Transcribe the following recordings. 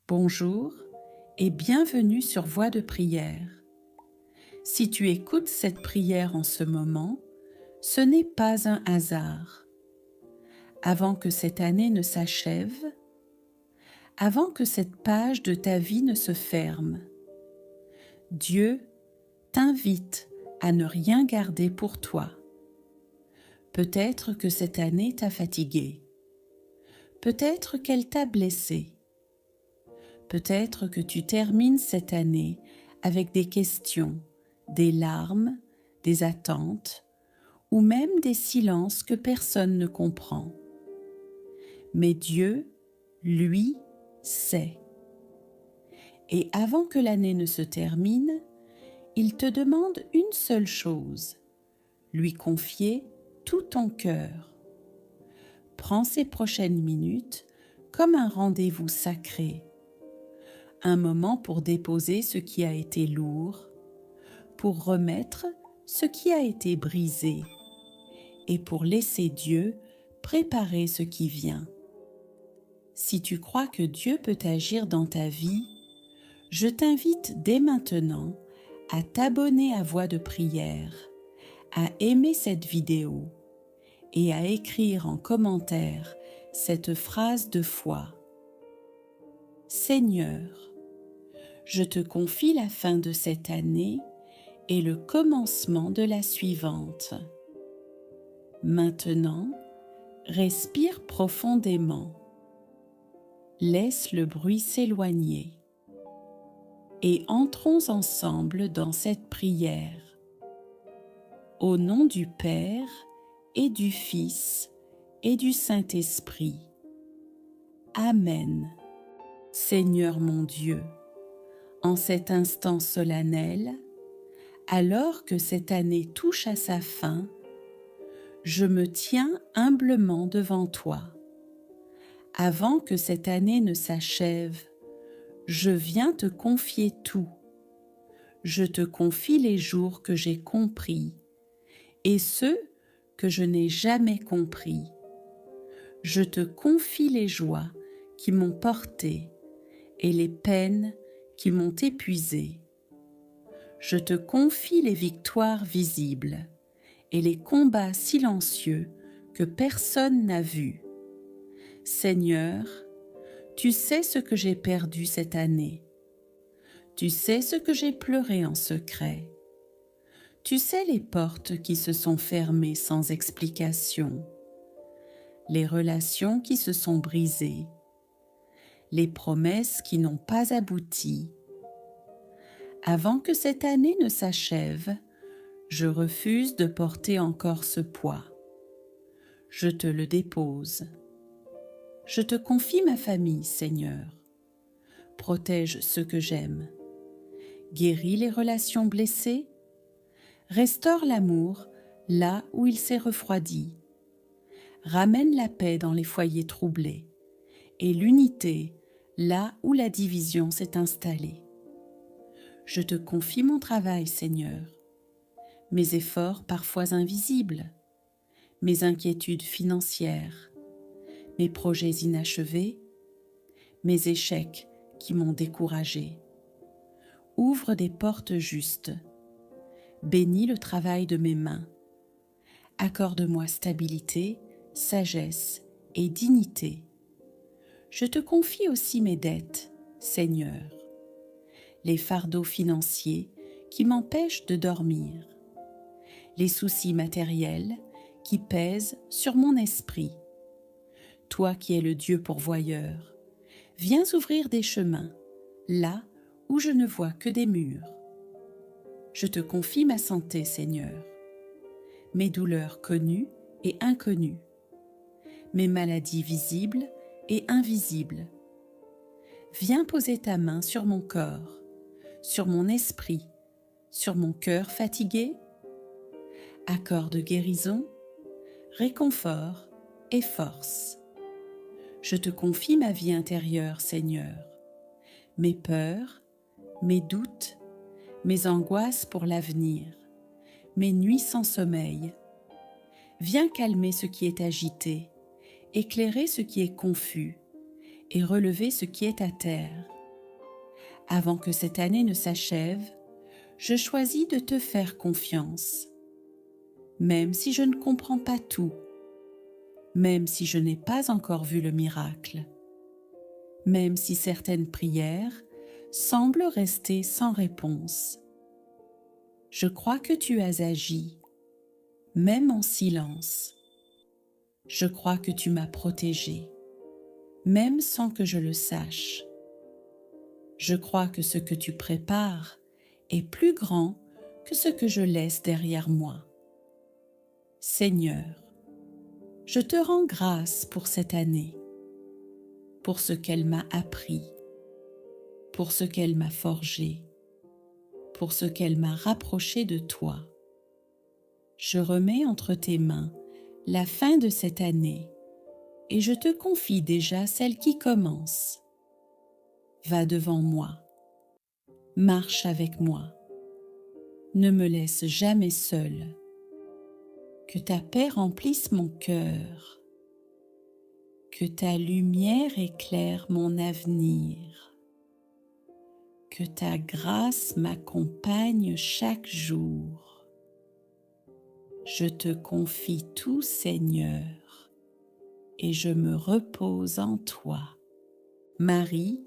Bonjour et bienvenue sur Voix de prière. Si tu écoutes cette prière en ce moment, ce n'est pas un hasard. Avant que cette année ne s'achève, avant que cette page de ta vie ne se ferme, Dieu t'invite à ne rien garder pour toi. Peut-être que cette année t'a fatigué. Peut-être qu'elle t'a blessé. Peut-être que tu termines cette année avec des questions, des larmes, des attentes ou même des silences que personne ne comprend. Mais Dieu, lui, sait. Et avant que l'année ne se termine, il te demande une seule chose, lui confier tout ton cœur. Prends ces prochaines minutes comme un rendez-vous sacré, un moment pour déposer ce qui a été lourd, pour remettre ce qui a été brisé et pour laisser Dieu préparer ce qui vient. Si tu crois que Dieu peut agir dans ta vie, je t'invite dès maintenant à t'abonner à Voix de prière, à aimer cette vidéo et à écrire en commentaire cette phrase de foi. Seigneur, je te confie la fin de cette année et le commencement de la suivante. Maintenant, respire profondément. Laisse le bruit s'éloigner. Et entrons ensemble dans cette prière. Au nom du Père et du Fils et du Saint-Esprit. Amen. Seigneur mon Dieu, en cet instant solennel, alors que cette année touche à sa fin, je me tiens humblement devant toi. Avant que cette année ne s'achève, je viens te confier tout. Je te confie les jours que j'ai compris et ceux que je n'ai jamais compris. Je te confie les joies qui m'ont porté et les peines qui m'ont épuisé. Je te confie les victoires visibles et les combats silencieux que personne n'a vus. Seigneur, tu sais ce que j'ai perdu cette année. Tu sais ce que j'ai pleuré en secret. Tu sais les portes qui se sont fermées sans explication, les relations qui se sont brisées, les promesses qui n'ont pas abouti. Avant que cette année ne s'achève, je refuse de porter encore ce poids. Je te le dépose. Je te confie ma famille, Seigneur. Protège ceux que j'aime. Guéris les relations blessées. Restaure l'amour là où il s'est refroidi. Ramène la paix dans les foyers troublés et l'unité là où la division s'est installée. Je te confie mon travail, Seigneur, mes efforts parfois invisibles, mes inquiétudes financières, mes projets inachevés, mes échecs qui m'ont découragé. Ouvre des portes justes. Bénis le travail de mes mains. Accorde-moi stabilité, sagesse et dignité. Je te confie aussi mes dettes, Seigneur, les fardeaux financiers qui m'empêchent de dormir, les soucis matériels qui pèsent sur mon esprit. Toi qui es le Dieu pourvoyeur, viens ouvrir des chemins, là où je ne vois que des murs. Je te confie ma santé, Seigneur, mes douleurs connues et inconnues, mes maladies visibles et invisibles. Viens poser ta main sur mon corps, sur mon esprit, sur mon cœur fatigué. Accorde guérison, réconfort et force. Je te confie ma vie intérieure, Seigneur, mes peurs, mes doutes, mes angoisses pour l'avenir, mes nuits sans sommeil. Viens calmer ce qui est agité, éclairer ce qui est confus et relever ce qui est à terre. Avant que cette année ne s'achève, je choisis de te faire confiance. Même si je ne comprends pas tout, même si je n'ai pas encore vu le miracle, même si certaines prières semblent rester sans réponse. Je crois que tu as agi, même en silence. Je crois que tu m'as protégé, même sans que je le sache. Je crois que ce que tu prépares est plus grand que ce que je laisse derrière moi. Seigneur, je te rends grâce pour cette année, pour ce qu'elle m'a appris, pour ce qu'elle m'a forgé, pour ce qu'elle m'a rapproché de toi. Je remets entre tes mains la fin de cette année et je te confie déjà celle qui commence. Va devant moi, marche avec moi, ne me laisse jamais seule. Que ta paix remplisse mon cœur, que ta lumière éclaire mon avenir, que ta grâce m'accompagne chaque jour. Je te confie tout, Seigneur, et je me repose en toi. Marie,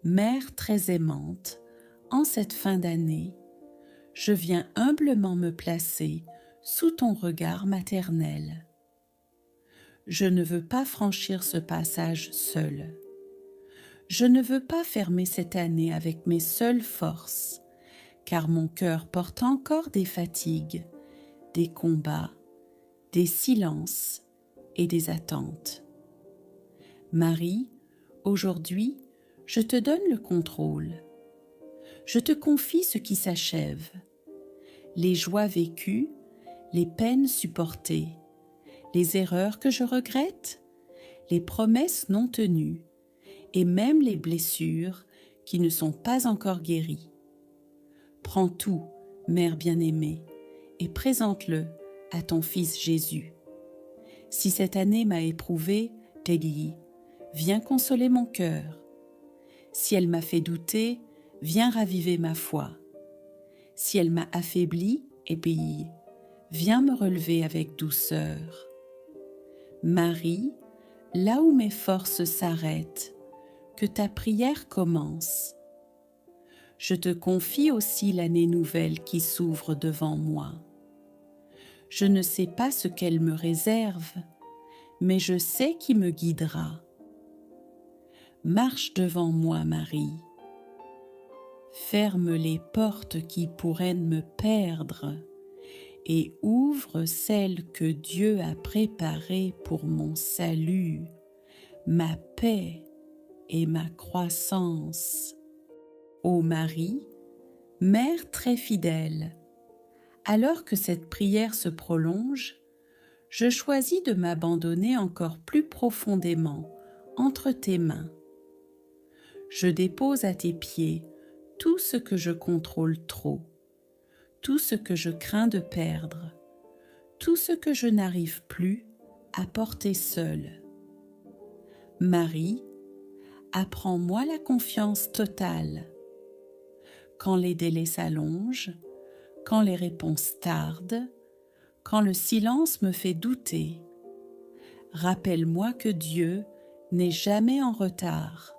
Mère très aimante, en cette fin d'année, je viens humblement me placer sous ton regard maternel. Je ne veux pas franchir ce passage seul. Je ne veux pas fermer cette année avec mes seules forces, car mon cœur porte encore des fatigues, des combats, des silences et des attentes. Marie, aujourd'hui, je te donne le contrôle. Je te confie ce qui s'achève, les joies vécues, les peines supportées, les erreurs que je regrette, les promesses non tenues et même les blessures qui ne sont pas encore guéries. Prends tout, Mère bien-aimée, et présente-le à ton Fils Jésus. Si cette année m'a éprouvée, Télie, viens consoler mon cœur. Si elle m'a fait douter, viens raviver ma foi. Si elle m'a affaibli, ébéie, viens me relever avec douceur. Marie, là où mes forces s'arrêtent, que ta prière commence. Je te confie aussi l'année nouvelle qui s'ouvre devant moi. Je ne sais pas ce qu'elle me réserve, mais je sais qui me guidera. Marche devant moi, Marie. Ferme les portes qui pourraient me perdre et ouvre celles que Dieu a préparées pour mon salut, ma paix et ma croissance. Ô Marie, Mère très fidèle, alors que cette prière se prolonge, je choisis de m'abandonner encore plus profondément entre tes mains. Je dépose à tes pieds tout ce que je contrôle trop, tout ce que je crains de perdre, tout ce que je n'arrive plus à porter seule. Marie, apprends-moi la confiance totale. Quand les délais s'allongent, quand les réponses tardent, quand le silence me fait douter, rappelle-moi que Dieu n'est jamais en retard.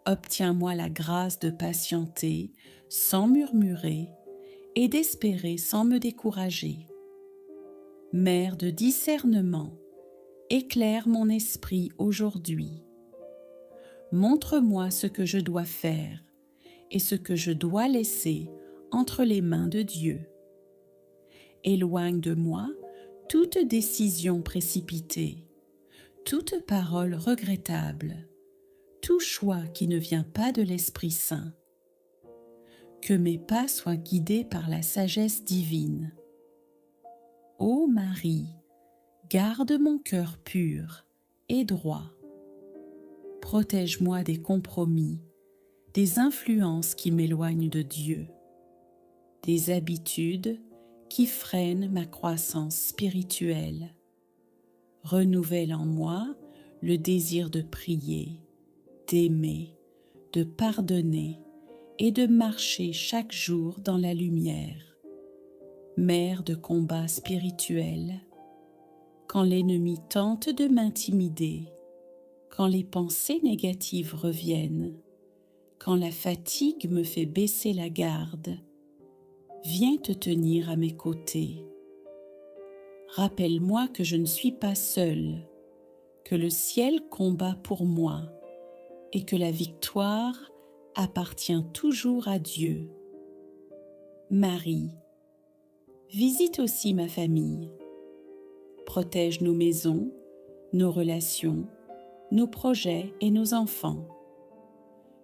Obtiens-moi la grâce de patienter sans murmurer et d'espérer sans me décourager. Mère de discernement, éclaire mon esprit aujourd'hui. Montre-moi ce que je dois faire et ce que je dois laisser entre les mains de Dieu. Éloigne de moi toute décision précipitée, toute parole regrettable, tout choix qui ne vient pas de l'Esprit Saint. Que mes pas soient guidés par la sagesse divine. Ô Marie, garde mon cœur pur et droit. Protège-moi des compromis, des influences qui m'éloignent de Dieu, des habitudes qui freinent ma croissance spirituelle. Renouvelle en moi le désir de prier, d'aimer, de pardonner et de marcher chaque jour dans la lumière. Mère de combat spirituel, quand l'ennemi tente de m'intimider, quand les pensées négatives reviennent, quand la fatigue me fait baisser la garde, viens te tenir à mes côtés. Rappelle-moi que je ne suis pas seule, que le ciel combat pour moi et que la victoire appartient toujours à Dieu. Marie, visite aussi ma famille. Protège nos maisons, nos relations, nos projets et nos enfants.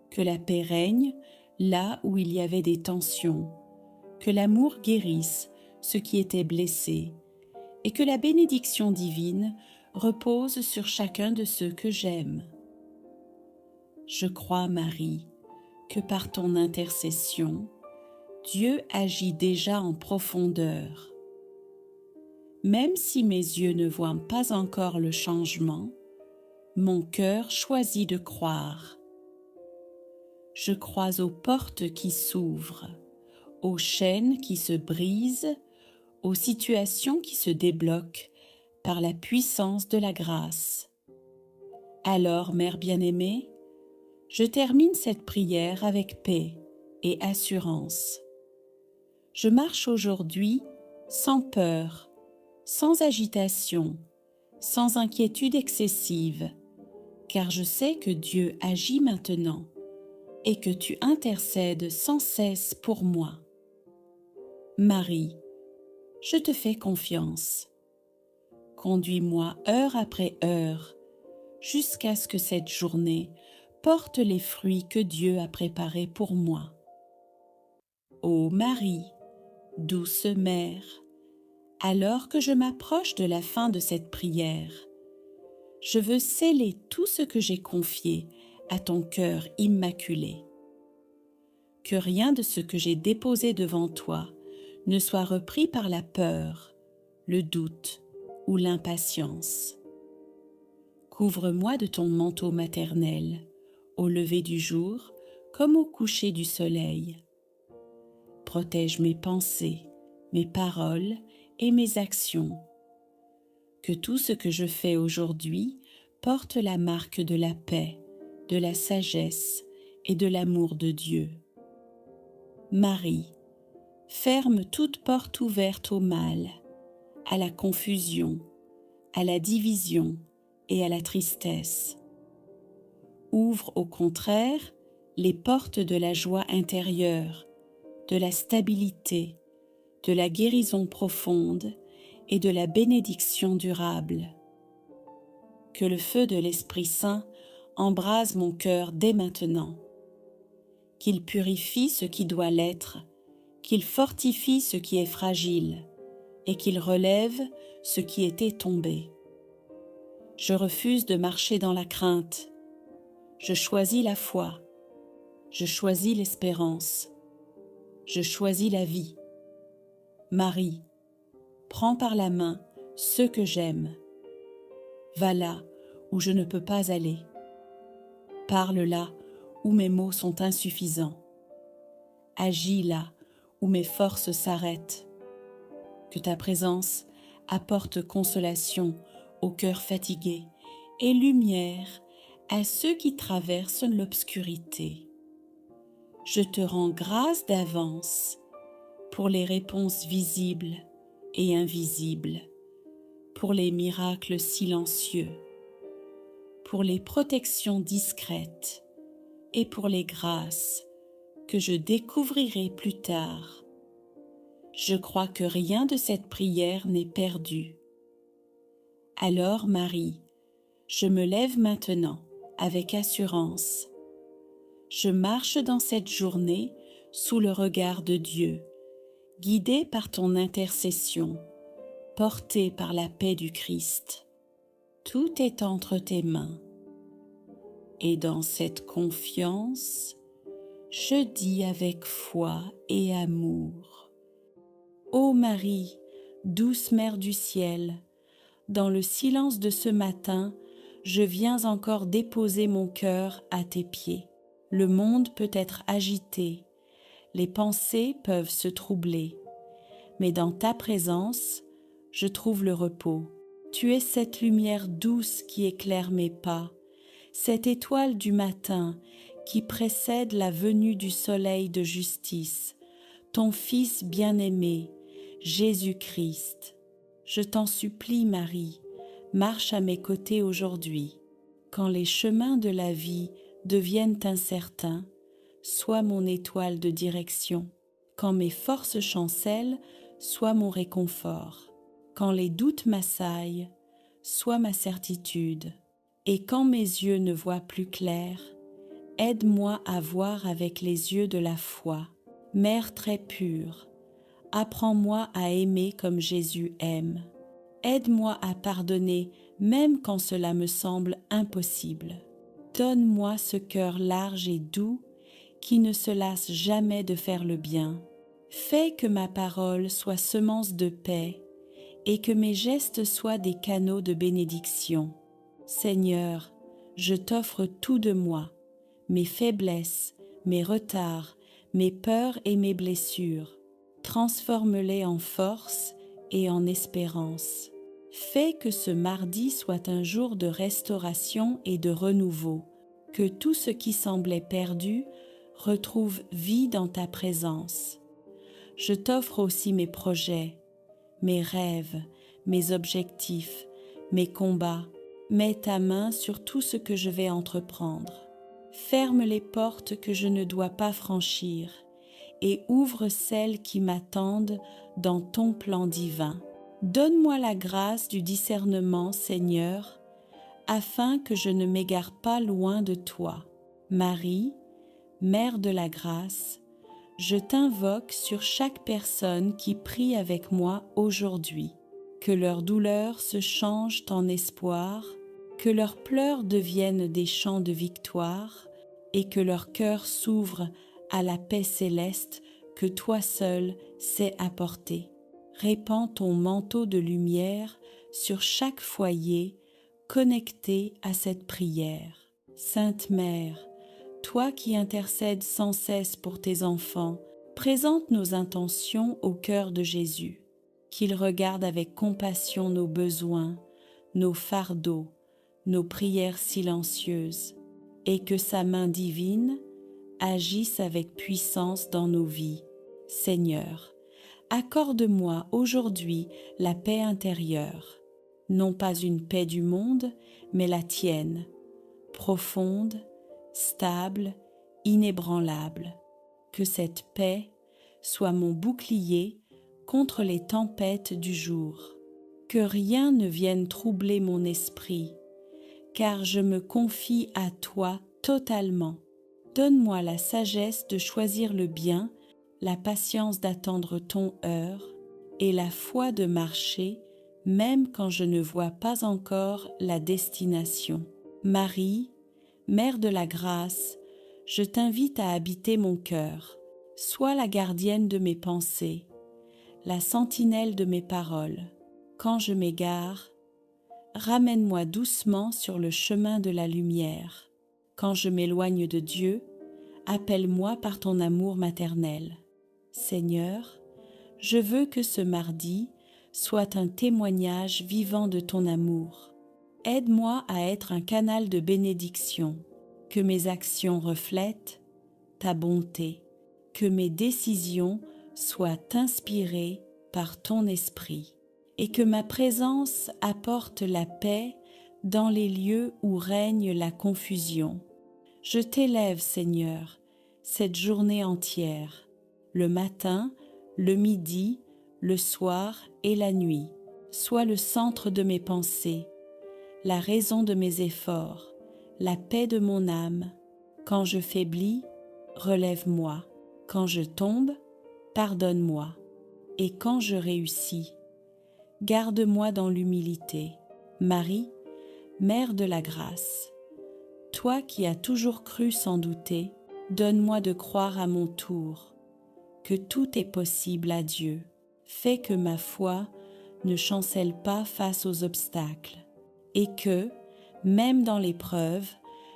Que la paix règne là où il y avait des tensions, que l'amour guérisse ce qui était blessé et que la bénédiction divine repose sur chacun de ceux que j'aime. Je crois, Marie, que par ton intercession, Dieu agit déjà en profondeur. Même si mes yeux ne voient pas encore le changement, mon cœur choisit de croire. Je crois aux portes qui s'ouvrent, aux chaînes qui se brisent, aux situations qui se débloquent par la puissance de la grâce. Alors, Mère bien-aimée, je termine cette prière avec paix et assurance. Je marche aujourd'hui sans peur, sans agitation, sans inquiétude excessive, car je sais que Dieu agit maintenant et que tu intercèdes sans cesse pour moi. Marie, je te fais confiance. Conduis-moi heure après heure, jusqu'à ce que cette journée porte les fruits que Dieu a préparés pour moi. Ô Marie, douce Mère, alors que je m'approche de la fin de cette prière, je veux sceller tout ce que j'ai confié à ton cœur immaculé. Que rien de ce que j'ai déposé devant toi ne soit repris par la peur, le doute ou l'impatience. Couvre-moi de ton manteau maternel, au lever du jour comme au coucher du soleil. Protège mes pensées, mes paroles et mes actions. Que tout ce que je fais aujourd'hui porte la marque de la paix, de la sagesse et de l'amour de Dieu. Marie, ferme toute porte ouverte au mal, à la confusion, à la division et à la tristesse. Ouvre au contraire les portes de la joie intérieure, de la stabilité, de la guérison profonde et de la bénédiction durable. Que le feu de l'Esprit Saint embrase mon cœur dès maintenant, qu'il purifie ce qui doit l'être, qu'il fortifie ce qui est fragile et qu'il relève ce qui était tombé. Je refuse de marcher dans la crainte. Je choisis la foi. Je choisis l'espérance. Je choisis la vie. Marie, prends par la main ceux que j'aime. Va là où je ne peux pas aller. Parle là où mes mots sont insuffisants. Agis là où mes forces s'arrêtent. Que ta présence apporte consolation au cœur fatigué et lumière à ceux qui traversent l'obscurité. Je te rends grâce d'avance pour les réponses visibles et invisibles, pour les miracles silencieux, pour les protections discrètes et pour les grâces que je découvrirai plus tard. Je crois que rien de cette prière n'est perdu. Alors, Marie, je me lève maintenant avec assurance. Je marche dans cette journée sous le regard de Dieu, guidée par ton intercession, portée par la paix du Christ. Tout est entre tes mains. Et dans cette confiance, je dis avec foi et amour: Ô Marie, douce Mère du ciel, dans le silence de ce matin, je viens encore déposer mon cœur à tes pieds. Le monde peut être agité, les pensées peuvent se troubler, mais dans ta présence, je trouve le repos. Tu es cette lumière douce qui éclaire mes pas, cette étoile du matin qui précède la venue du soleil de justice, ton Fils bien-aimé, Jésus-Christ. Je t'en supplie, Marie, marche à mes côtés aujourd'hui. Quand les chemins de la vie deviennent incertains, sois mon étoile de direction. Quand mes forces chancellent, sois mon réconfort. Quand les doutes m'assaillent, sois ma certitude. Et quand mes yeux ne voient plus clair, aide-moi à voir avec les yeux de la foi. Mère très pure, apprends-moi à aimer comme Jésus aime. Aide-moi à pardonner même quand cela me semble impossible. Donne-moi ce cœur large et doux qui ne se lasse jamais de faire le bien. Fais que ma parole soit semence de paix et que mes gestes soient des canaux de bénédiction. Seigneur, je t'offre tout de moi, mes faiblesses, mes retards, mes peurs et mes blessures. Transforme-les en force et en espérance. Fais que ce mardi soit un jour de restauration et de renouveau, que tout ce qui semblait perdu retrouve vie dans ta présence. Je t'offre aussi mes projets, mes rêves, mes objectifs, mes combats. Mets ta main sur tout ce que je vais entreprendre. Ferme les portes que je ne dois pas franchir et ouvre celles qui m'attendent dans ton plan divin. Donne-moi la grâce du discernement, Seigneur, afin que je ne m'égare pas loin de toi. Marie, Mère de la grâce, je t'invoque sur chaque personne qui prie avec moi aujourd'hui. Que leur douleur se change en espoir, que leurs pleurs deviennent des chants de victoire et que leur cœur s'ouvre à la paix céleste que toi seul sais apporter. Répands ton manteau de lumière sur chaque foyer connecté à cette prière. Sainte Mère, toi qui intercèdes sans cesse pour tes enfants, présente nos intentions au cœur de Jésus, qu'il regarde avec compassion nos besoins, nos fardeaux, nos prières silencieuses, et que sa main divine agisse avec puissance dans nos vies. Seigneur, accorde-moi aujourd'hui la paix intérieure, non pas une paix du monde, mais la tienne, profonde, stable, inébranlable. Que cette paix soit mon bouclier contre les tempêtes du jour. Que rien ne vienne troubler mon esprit, car je me confie à toi totalement. Donne-moi la sagesse de choisir le bien, la patience d'attendre ton heure et la foi de marcher même quand je ne vois pas encore la destination. Marie, Mère de la grâce, je t'invite à habiter mon cœur. Sois la gardienne de mes pensées, la sentinelle de mes paroles. Quand je m'égare, ramène-moi doucement sur le chemin de la lumière. Quand je m'éloigne de Dieu, appelle-moi par ton amour maternel. Seigneur, je veux que ce mardi soit un témoignage vivant de ton amour. Aide-moi à être un canal de bénédiction, que mes actions reflètent ta bonté, que mes décisions soient inspirées par ton esprit, et que ma présence apporte la paix dans les lieux où règne la confusion. Je t'élève, Seigneur, cette journée entière, le matin, le midi, le soir et la nuit. Sois le centre de mes pensées, la raison de mes efforts, la paix de mon âme. Quand je faiblis, relève-moi. Quand je tombe, pardonne-moi. Et quand je réussis, garde-moi dans l'humilité. Marie, Mère de la grâce, toi qui as toujours cru sans douter, donne-moi de croire à mon tour que tout est possible à Dieu. Fais que ma foi ne chancelle pas face aux obstacles et que, même dans l'épreuve,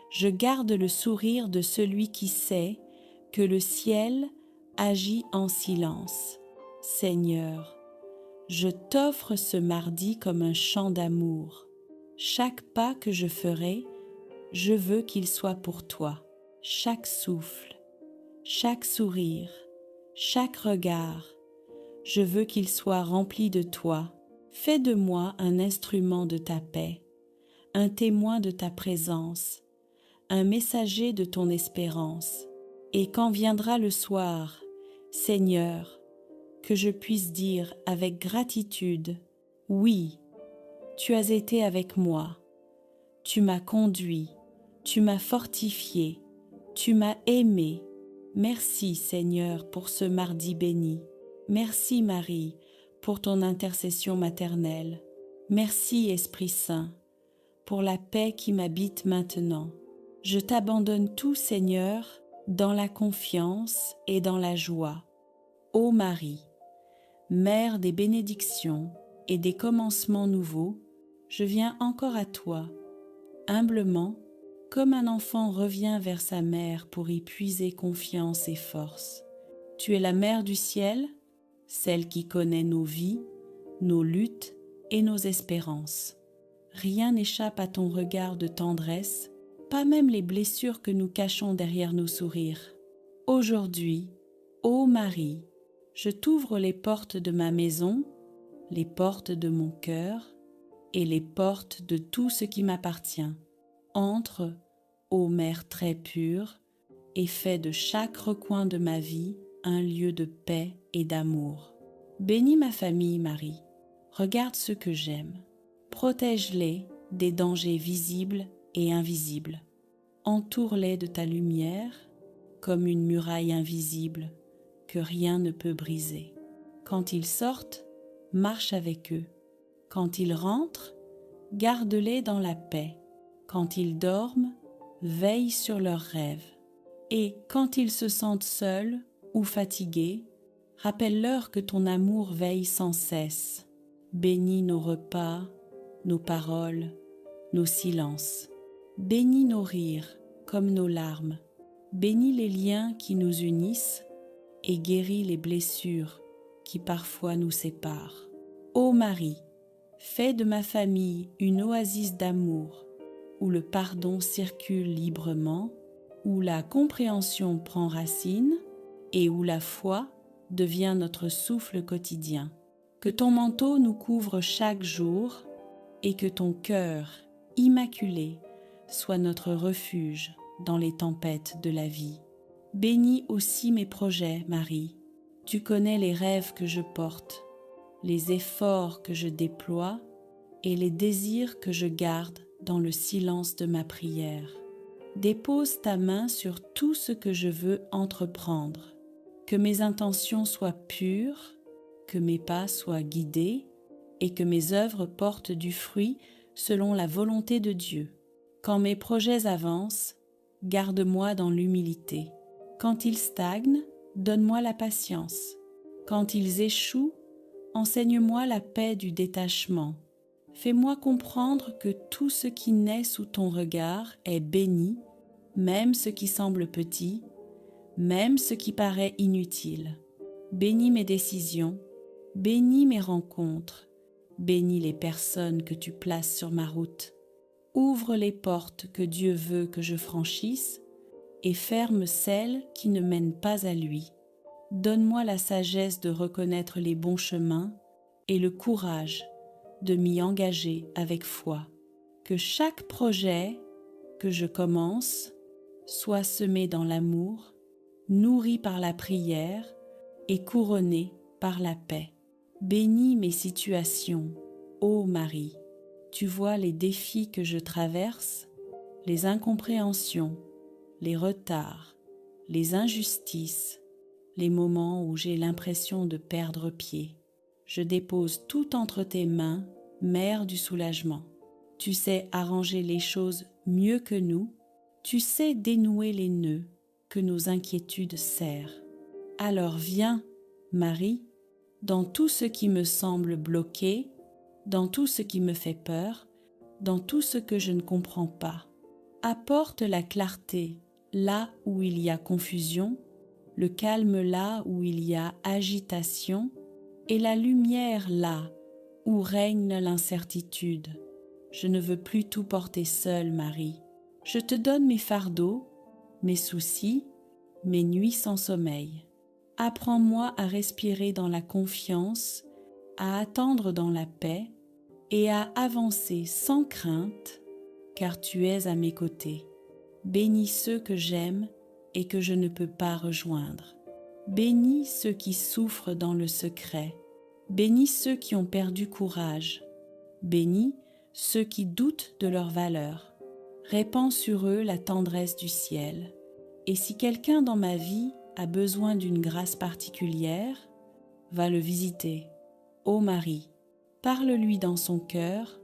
je garde le sourire de celui qui sait que le ciel agit en silence. Seigneur, je t'offre ce mardi comme un chant d'amour. Chaque pas que je ferai, je veux qu'il soit pour toi. Chaque souffle, chaque sourire, chaque regard, je veux qu'il soit rempli de toi. Fais de moi un instrument de ta paix, un témoin de ta présence, un messager de ton espérance. Et quand viendra le soir, Seigneur, que je puisse dire avec gratitude, oui, tu as été avec moi, tu m'as conduit, tu m'as fortifié, tu m'as aimé. Merci Seigneur pour ce mardi béni. Merci Marie pour ton intercession maternelle. Merci Esprit Saint pour la paix qui m'habite maintenant. Je t'abandonne tout Seigneur dans la confiance et dans la joie. Ô Marie, Mère des bénédictions et des commencements nouveaux, je viens encore à toi, humblement, comme un enfant revient vers sa mère pour y puiser confiance et force. Tu es la mère du ciel, celle qui connaît nos vies, nos luttes et nos espérances. Rien n'échappe à ton regard de tendresse, pas même les blessures que nous cachons derrière nos sourires. Aujourd'hui, ô Marie, je t'ouvre les portes de ma maison, les portes de mon cœur et les portes de tout ce qui m'appartient. Entre, ô Mère très pure, et fais de chaque recoin de ma vie un lieu de paix et d'amour. Bénis ma famille, Marie. Regarde ceux que j'aime. Protège-les des dangers visibles et invisibles. Entoure-les de ta lumière comme une muraille invisible que rien ne peut briser. Quand ils sortent, marche avec eux. Quand ils rentrent, garde-les dans la paix. Quand ils dorment, veille sur leurs rêves. Et quand ils se sentent seuls ou fatigués, rappelle-leur que ton amour veille sans cesse. Bénis nos repas, nos paroles, nos silences. Bénis nos rires comme nos larmes. Bénis les liens qui nous unissent et guéris les blessures qui parfois nous séparent. Ô Marie, fais de ma famille une oasis d'amour où le pardon circule librement, où la compréhension prend racine et où la foi devient notre souffle quotidien. Que ton manteau nous couvre chaque jour et que ton cœur immaculé soit notre refuge dans les tempêtes de la vie. Bénis aussi mes projets, Marie. Tu connais les rêves que je porte, les efforts que je déploie et les désirs que je garde dans le silence de ma prière. Dépose ta main sur tout ce que je veux entreprendre, que mes intentions soient pures, que mes pas soient guidés et que mes œuvres portent du fruit selon la volonté de Dieu. Quand mes projets avancent, garde-moi dans l'humilité. Quand ils stagnent, donne-moi la patience. Quand ils échouent, enseigne-moi la paix du détachement. Fais-moi comprendre que tout ce qui naît sous ton regard est béni, même ce qui semble petit, même ce qui paraît inutile. Bénis mes décisions, bénis mes rencontres, bénis les personnes que tu places sur ma route. Ouvre les portes que Dieu veut que je franchisse et ferme celles qui ne mènent pas à lui. Donne-moi la sagesse de reconnaître les bons chemins et le courage de m'y engager avec foi. Que chaque projet que je commence soit semé dans l'amour, nourri par la prière et couronné par la paix. Bénis mes situations, ô Marie. Tu vois les défis que je traverse, les incompréhensions, les retards, les injustices, les moments où j'ai l'impression de perdre pied. Je dépose tout entre tes mains, Mère du soulagement. Tu sais arranger les choses mieux que nous, tu sais dénouer les nœuds que nos inquiétudes serrent. Alors viens, Marie, dans tout ce qui me semble bloqué, dans tout ce qui me fait peur, dans tout ce que je ne comprends pas. Apporte la clarté là où il y a confusion, le calme là où il y a agitation, et la lumière là où règne l'incertitude. Je ne veux plus tout porter seule, Marie. Je te donne mes fardeaux, mes soucis, mes nuits sans sommeil. Apprends-moi à respirer dans la confiance, à attendre dans la paix et à avancer sans crainte, car tu es à mes côtés. Bénis ceux que j'aime et que je ne peux pas rejoindre. Bénis ceux qui souffrent dans le secret. Bénis ceux qui ont perdu courage. Bénis ceux qui doutent de leur valeur. Répands sur eux la tendresse du ciel. Et si quelqu'un dans ma vie a besoin d'une grâce particulière, va le visiter. Ô Marie, parle-lui dans son cœur,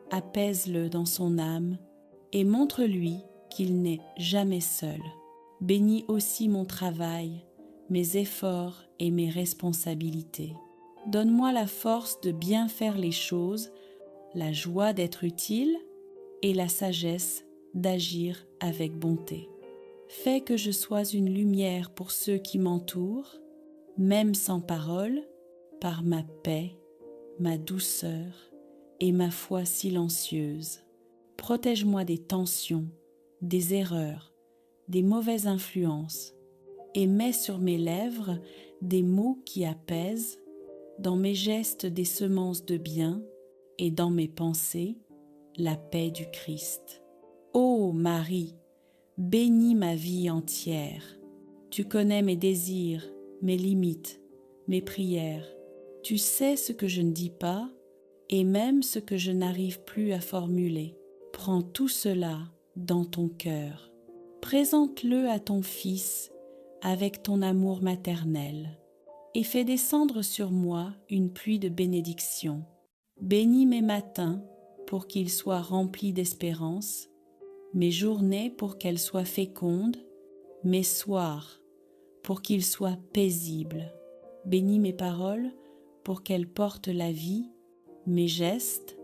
apaise-le dans son âme et montre-lui qu'il n'est jamais seul. Bénis aussi mon travail, mes efforts et mes responsabilités. Donne-moi la force de bien faire les choses, la joie d'être utile et la sagesse d'agir avec bonté. Fais que je sois une lumière pour ceux qui m'entourent, même sans parole, par ma paix, ma douceur et ma foi silencieuse. Protège-moi des tensions, des erreurs, des mauvaises influences, et mets sur mes lèvres des mots qui apaisent, dans mes gestes des semences de bien, et dans mes pensées, la paix du Christ. Ô Marie, bénis ma vie entière. Tu connais mes désirs, mes limites, mes prières. Tu sais ce que je ne dis pas et même ce que je n'arrive plus à formuler. Prends tout cela dans ton cœur. Présente-le à ton Fils avec ton amour maternel et fais descendre sur moi une pluie de bénédictions. Bénis mes matins pour qu'ils soient remplis d'espérance, mes journées pour qu'elles soient fécondes, mes soirs pour qu'ils soient paisibles. Bénis mes paroles pour qu'elles portent la vie, mes gestes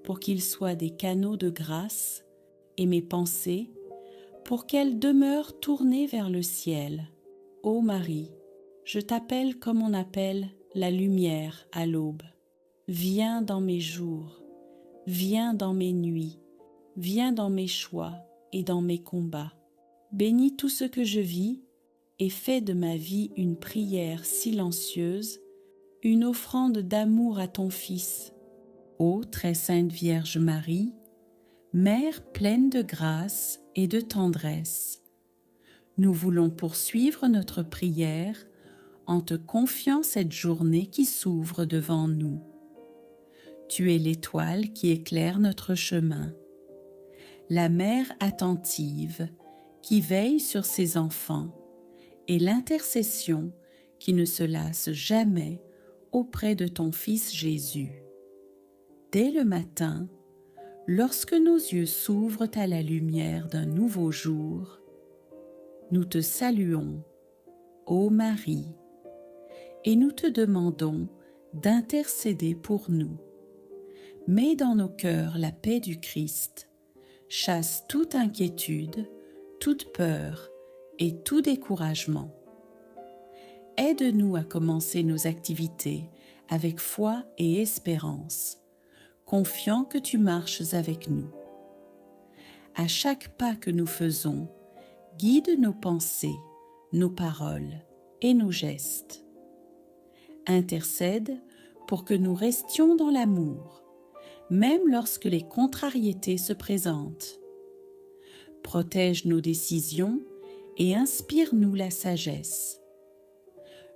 pour qu'ils soient des canaux de grâce et mes pensées pour qu'elles demeurent tournées vers le ciel. Ô Marie, je t'appelle comme on appelle la lumière à l'aube. Viens dans mes jours, viens dans mes nuits, viens dans mes choix et dans mes combats. Bénis tout ce que je vis et fais de ma vie une prière silencieuse, une offrande d'amour à ton Fils. Ô très sainte Vierge Marie, Mère pleine de grâce et de tendresse, nous voulons poursuivre notre prière en te confiant cette journée qui s'ouvre devant nous. Tu es l'étoile qui éclaire notre chemin, la mère attentive qui veille sur ses enfants et l'intercession qui ne se lasse jamais auprès de ton Fils Jésus. Dès le matin, lorsque nos yeux s'ouvrent à la lumière d'un nouveau jour, nous te saluons, ô Marie, et nous te demandons d'intercéder pour nous. Mets dans nos cœurs la paix du Christ, chasse toute inquiétude, toute peur et tout découragement. Aide-nous à commencer nos activités avec foi et espérance, confiant que tu marches avec nous. À chaque pas que nous faisons, guide nos pensées, nos paroles et nos gestes. Intercède pour que nous restions dans l'amour, même lorsque les contrariétés se présentent. Protège nos décisions et inspire-nous la sagesse.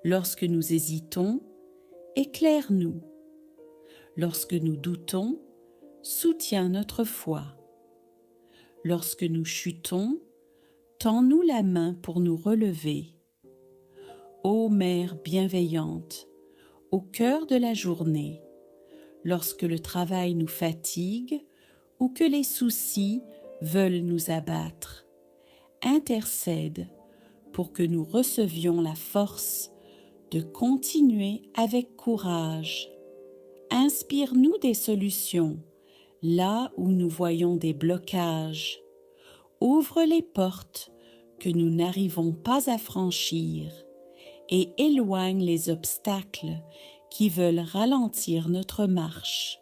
Lorsque nous hésitons, éclaire-nous. Lorsque nous doutons, soutiens notre foi. Lorsque nous chutons, tends-nous la main pour nous relever. Ô Mère bienveillante, au cœur de la journée, lorsque le travail nous fatigue ou que les soucis veulent nous abattre, intercède pour que nous recevions la force de continuer avec courage. Inspire-nous des solutions là où nous voyons des blocages ouvre les portes que nous n'arrivons pas à franchir et éloigne les obstacles qui veulent ralentir notre marche.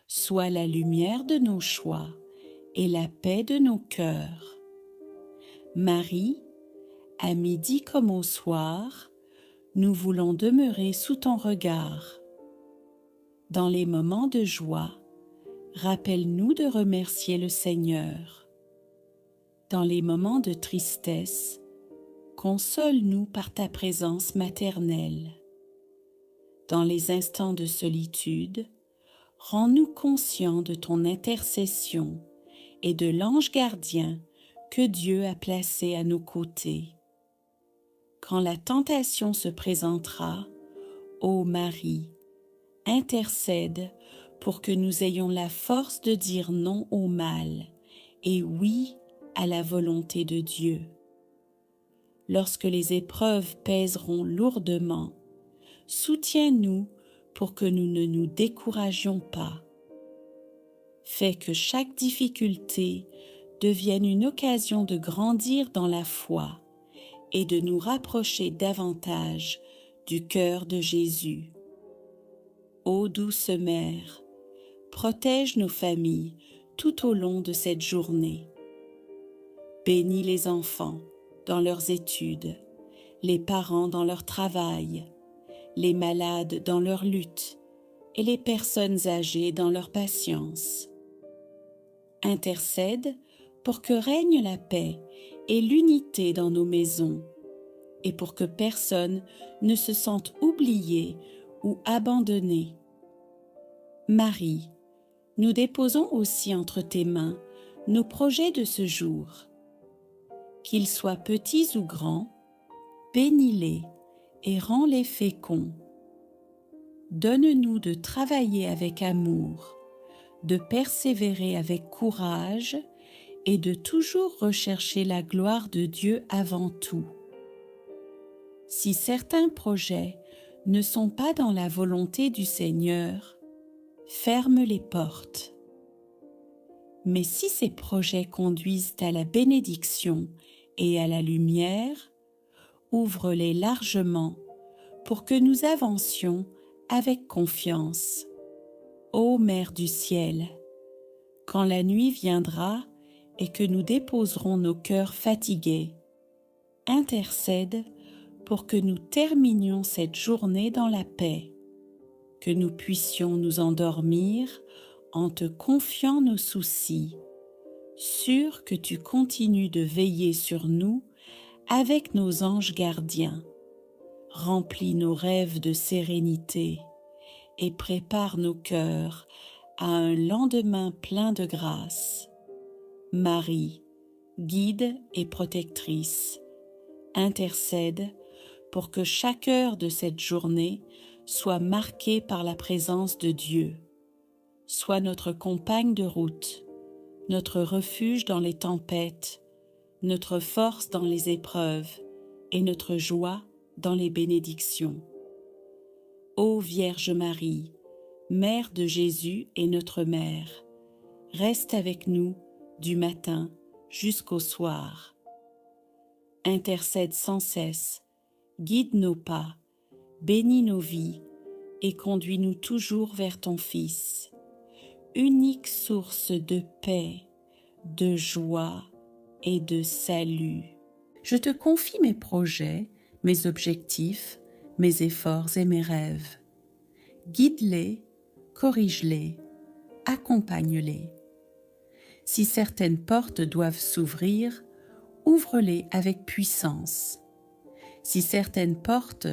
Sois la lumière de nos choix et la paix de nos cœurs. Marie, à midi comme au soir, nous voulons demeurer sous ton regard. Dans les moments de joie, rappelle-nous de remercier le Seigneur. Dans les moments de tristesse, console-nous par ta présence maternelle. Dans les instants de solitude, rends-nous conscients de ton intercession et de l'ange gardien que Dieu a placé à nos côtés. Quand la tentation se présentera, ô Marie, intercède pour que nous ayons la force de dire non au mal et oui à la volonté de Dieu. Lorsque les épreuves pèseront lourdement, soutiens-nous pour que nous ne nous découragions pas. Fais que chaque difficulté devienne une occasion de grandir dans la foi et de nous rapprocher davantage du cœur de Jésus. Ô douce Mère, protège nos familles tout au long de cette journée. Bénis les enfants dans leurs études, les parents dans leur travail, les malades dans leur lutte et les personnes âgées dans leur patience. Intercède pour que règne la paix et l'unité dans nos maisons et pour que personne ne se sente oublié ou abandonné. Marie, nous déposons aussi entre tes mains nos projets de ce jour. Qu'ils soient petits ou grands, bénis-les et rends-les féconds. Donne-nous de travailler avec amour, de persévérer avec courage et de toujours rechercher la gloire de Dieu avant tout. Si certains projets ne sont pas dans la volonté du Seigneur, ferme les portes. Mais si ces projets conduisent à la bénédiction et à la lumière, ouvre-les largement pour que nous avancions avec confiance. Ô Mère du ciel, quand la nuit viendra et que nous déposerons nos cœurs fatigués, intercède pour que nous terminions cette journée dans la paix, que nous puissions nous endormir en te confiant nos soucis, sûrs que tu continues de veiller sur nous avec nos anges gardiens. Remplis nos rêves de sérénité et prépare nos cœurs à un lendemain plein de grâce. Marie, guide et protectrice, intercède pour que chaque heure de cette journée soit marquée par la présence de Dieu. Sois notre compagne de route, notre refuge dans les tempêtes, notre force dans les épreuves et notre joie dans les bénédictions. Ô Vierge Marie, Mère de Jésus et notre Mère, reste avec nous du matin jusqu'au soir. Intercède sans cesse, guide nos pas, bénis nos vies et conduis-nous toujours vers ton Fils, unique source de paix, de joie et de salut. Je te confie mes projets, mes objectifs, mes efforts et mes rêves. Guide-les, corrige-les, accompagne-les. Si certaines portes doivent s'ouvrir, ouvre-les avec puissance. Si certaines portes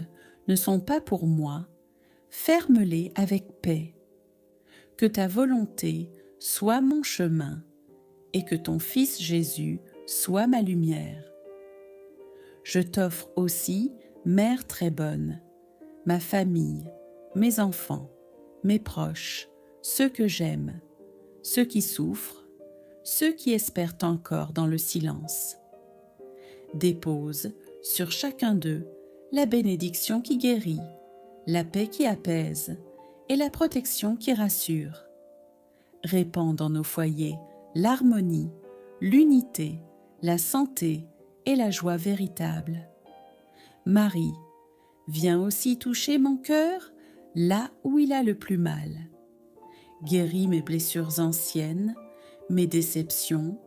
ne sont pas pour moi, ferme-les avec paix. Que ta volonté soit mon chemin et que ton Fils Jésus soit ma lumière. Je t'offre aussi, Mère très bonne, ma famille, mes enfants, mes proches, ceux que j'aime, ceux qui souffrent, ceux qui espèrent encore dans le silence. Dépose sur chacun d'eux la bénédiction qui guérit, la paix qui apaise et la protection qui rassure. Répands dans nos foyers l'harmonie, l'unité, la santé et la joie véritable. Marie, viens aussi toucher mon cœur là où il a le plus mal. Guéris mes blessures anciennes, mes déceptions,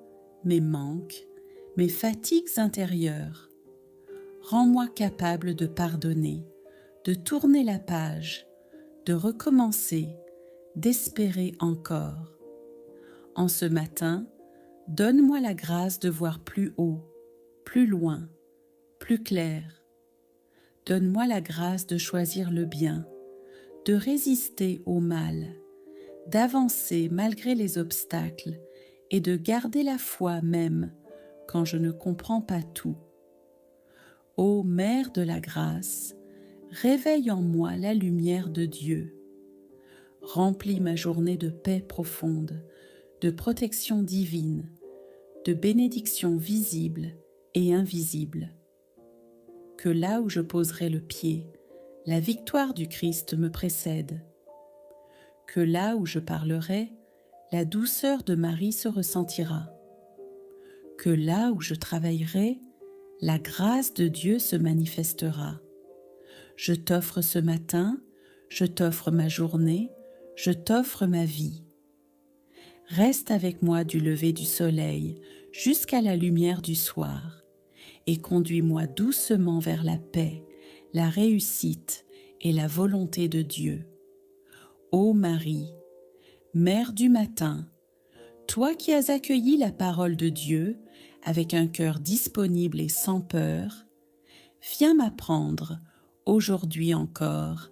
mes manques, mes fatigues intérieures. Rends-moi capable de pardonner, de tourner la page, de recommencer, d'espérer encore. En ce matin, donne-moi la grâce de voir plus haut, plus loin, plus clair. Donne-moi la grâce de choisir le bien, de résister au mal, d'avancer malgré les obstacles et de garder la foi même quand je ne comprends pas tout. Ô Mère de la grâce, réveille en moi la lumière de Dieu. Remplis ma journée de paix profonde, de protection divine, de bénédictions visibles et invisibles. Que là où je poserai le pied, la victoire du Christ me précède. Que là où je parlerai, la douceur de Marie se ressentira. Que là où je travaillerai, la grâce de Dieu se manifestera. Je t'offre ce matin, je t'offre ma journée, je t'offre ma vie. Reste avec moi du lever du soleil jusqu'à la lumière du soir et conduis-moi doucement vers la paix, la réussite et la volonté de Dieu. Ô Marie, Mère du matin, toi qui as accueilli la parole de Dieu avec un cœur disponible et sans peur, viens m'apprendre, aujourd'hui encore,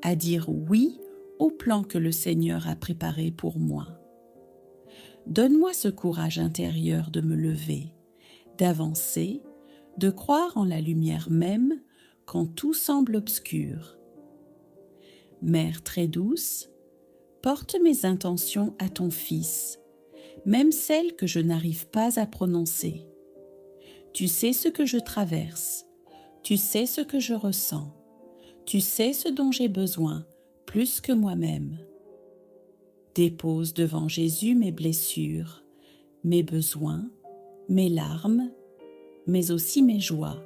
à dire oui au plan que le Seigneur a préparé pour moi. Donne-moi ce courage intérieur de me lever, d'avancer, de croire en la lumière même quand tout semble obscur. Mère très douce, porte mes intentions à ton Fils, même celles que je n'arrive pas à prononcer. Tu sais ce que je traverse, tu sais ce que je ressens, tu sais ce dont j'ai besoin plus que moi-même. Dépose devant Jésus mes blessures, mes besoins, mes larmes, mais aussi mes joies,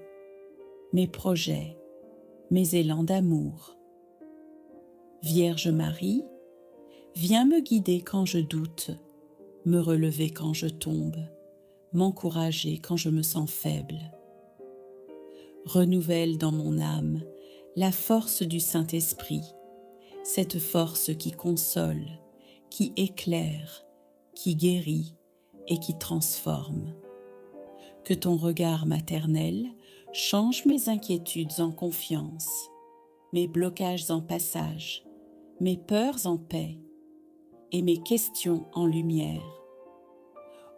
mes projets, mes élans d'amour. Vierge Marie, viens me guider quand je doute, me relever quand je tombe, m'encourager quand je me sens faible. Renouvelle dans mon âme la force du Saint-Esprit, cette force qui console, qui éclaire, qui guérit et qui transforme. Que ton regard maternel change mes inquiétudes en confiance, mes blocages en passage, mes peurs en paix et mes questions en lumière.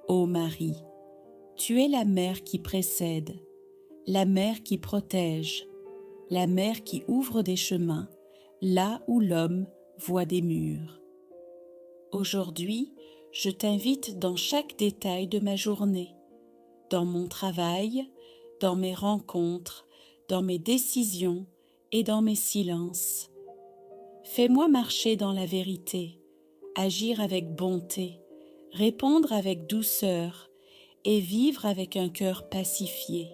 Ô Marie, tu es la mère qui précède, la mère qui protège, la mère qui ouvre des chemins là où l'homme voit des murs. Aujourd'hui, je t'invite dans chaque détail de ma journée, dans mon travail, dans mes rencontres, dans mes décisions et dans mes silences. Fais-moi marcher dans la vérité, agir avec bonté, répondre avec douceur et vivre avec un cœur pacifié.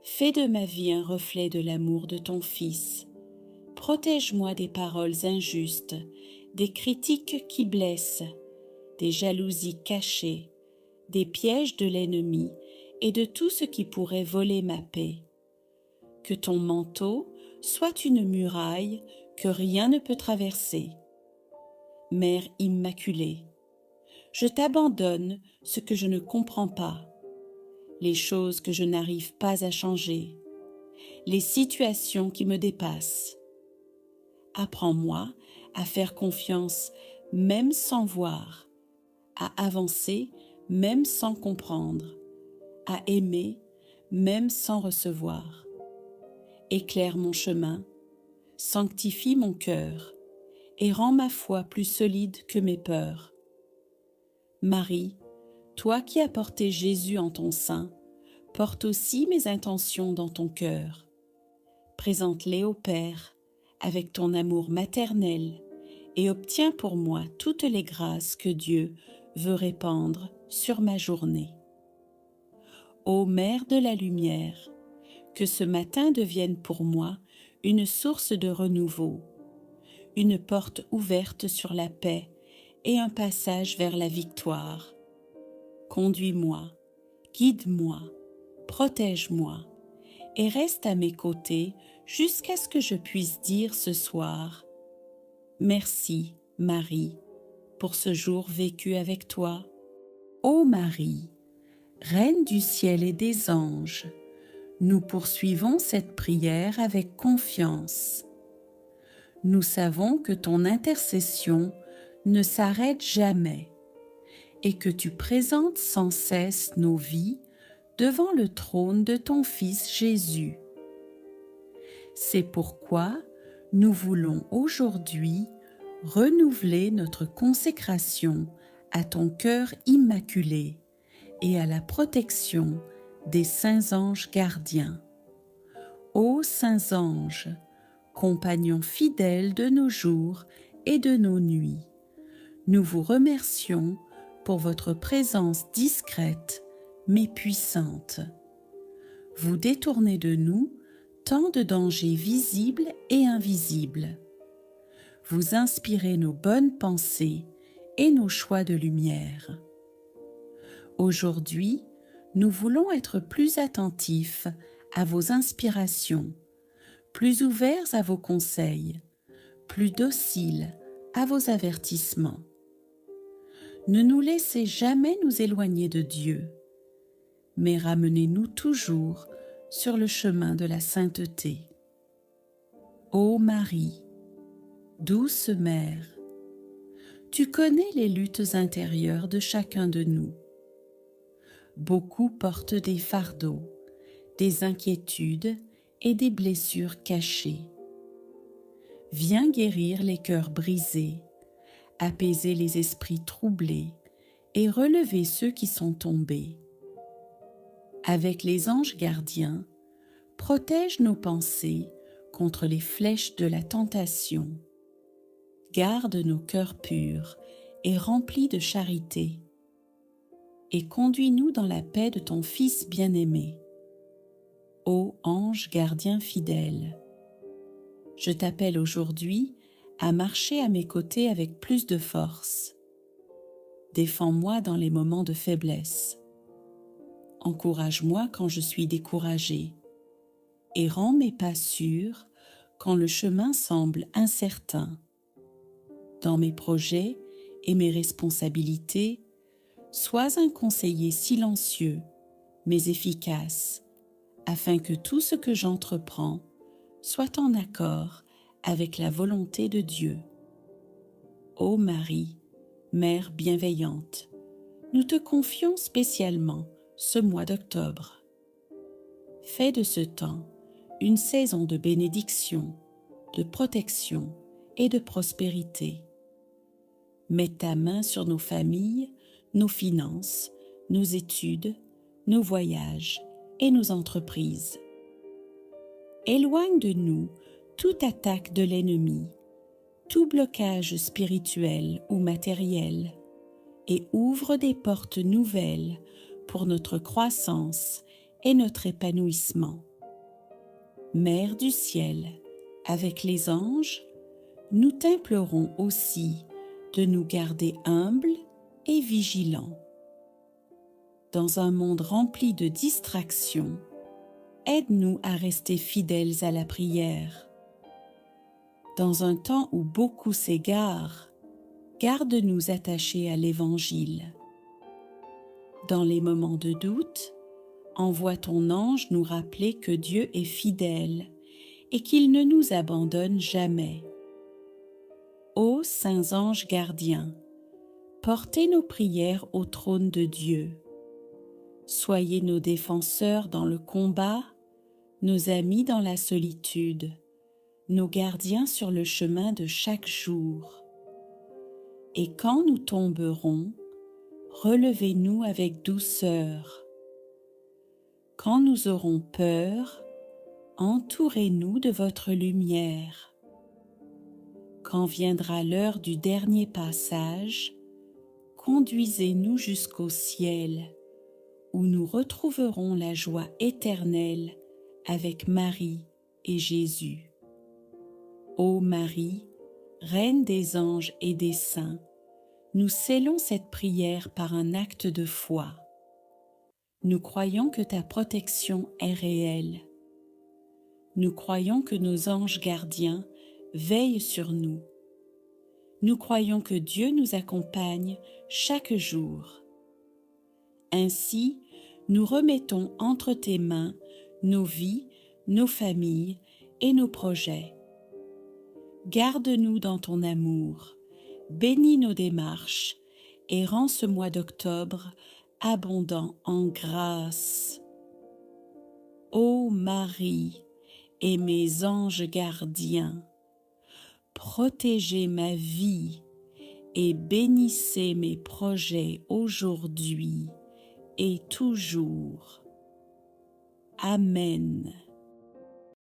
Fais de ma vie un reflet de l'amour de ton Fils. Protège-moi des paroles injustes, des critiques qui blessent, des jalousies cachées, des pièges de l'ennemi et de tout ce qui pourrait voler ma paix. Que ton manteau soit une muraille que rien ne peut traverser. Mère immaculée, je t'abandonne ce que je ne comprends pas, les choses que je n'arrive pas à changer, les situations qui me dépassent. Apprends-moi à faire confiance même sans voir, à avancer même sans comprendre, à aimer même sans recevoir. Éclaire mon chemin, sanctifie mon cœur et rends ma foi plus solide que mes peurs. Marie, toi qui as porté Jésus en ton sein, porte aussi mes intentions dans ton cœur. Présente-les au Père avec ton amour maternel et obtiens pour moi toutes les grâces que Dieu veut répandre sur ma journée. Ô Mère de la lumière, que ce matin devienne pour moi une source de renouveau, une porte ouverte sur la paix et un passage vers la victoire. Conduis-moi, guide-moi, protège-moi et reste à mes côtés jusqu'à ce que je puisse dire ce soir: merci, Marie, pour ce jour vécu avec toi. Ô Marie, Reine du ciel et des anges, nous poursuivons cette prière avec confiance. Nous savons que ton intercession ne s'arrête jamais et que tu présentes sans cesse nos vies devant le trône de ton Fils Jésus. C'est pourquoi nous voulons aujourd'hui renouveler notre consécration à ton cœur immaculé et à la protection des saints anges gardiens. Ô saints anges, compagnons fidèles de nos jours et de nos nuits, nous vous remercions pour votre présence discrète mais puissante. Vous détournez de nous tant de dangers visibles et invisibles. Vous inspirez nos bonnes pensées et nos choix de lumière. Aujourd'hui, nous voulons être plus attentifs à vos inspirations, plus ouverts à vos conseils, plus dociles à vos avertissements. Ne nous laissez jamais nous éloigner de Dieu, mais ramenez-nous toujours sur le chemin de la sainteté. Ô Marie, douce Mère, tu connais les luttes intérieures de chacun de nous. Beaucoup portent des fardeaux, des inquiétudes et des blessures cachées. Viens guérir les cœurs brisés, apaiser les esprits troublés et relever ceux qui sont tombés. Avec les anges gardiens, protège nos pensées contre les flèches de la tentation. Garde nos cœurs purs et remplis de charité. Et conduis-nous dans la paix de ton Fils bien-aimé. Ô ange gardien fidèle, je t'appelle aujourd'hui à marcher à mes côtés avec plus de force. Défends-moi dans les moments de faiblesse. Encourage-moi quand je suis découragée et rends mes pas sûrs quand le chemin semble incertain. Dans mes projets et mes responsabilités, sois un conseiller silencieux, mais efficace, afin que tout ce que j'entreprends soit en accord avec la volonté de Dieu. Ô Marie, Mère bienveillante, nous te confions spécialement ce mois d'octobre. Fais de ce temps une saison de bénédiction, de protection et de prospérité. Mets ta main sur nos familles, nos finances, nos études, nos voyages et nos entreprises. Éloigne de nous toute attaque de l'ennemi, tout blocage spirituel ou matériel, et ouvre des portes nouvelles pour notre croissance et notre épanouissement. Mère du ciel, avec les anges, nous t'implorons aussi de nous garder humbles et vigilants. Dans un monde rempli de distractions, aide-nous à rester fidèles à la prière. Dans un temps où beaucoup s'égarent, garde-nous attachés à l'Évangile. Dans les moments de doute, envoie ton ange nous rappeler que Dieu est fidèle et qu'il ne nous abandonne jamais. Ô saints anges gardiens, portez nos prières au trône de Dieu. Soyez nos défenseurs dans le combat, nos amis dans la solitude, nos gardiens sur le chemin de chaque jour. Et quand nous tomberons, relevez-nous avec douceur. Quand nous aurons peur, entourez-nous de votre lumière. Quand viendra l'heure du dernier passage, conduisez-nous jusqu'au ciel, où nous retrouverons la joie éternelle avec Marie et Jésus. Ô Marie, Reine des anges et des saints, nous scellons cette prière par un acte de foi. Nous croyons que ta protection est réelle. Nous croyons que nos anges gardiens veillent sur nous. Nous croyons que Dieu nous accompagne chaque jour. Ainsi, nous remettons entre tes mains nos vies, nos familles et nos projets. Garde-nous dans ton amour, bénis nos démarches et rends ce mois d'octobre abondant en grâce. Ô Marie et mes anges gardiens, protégez ma vie et bénissez mes projets aujourd'hui et toujours. Amen.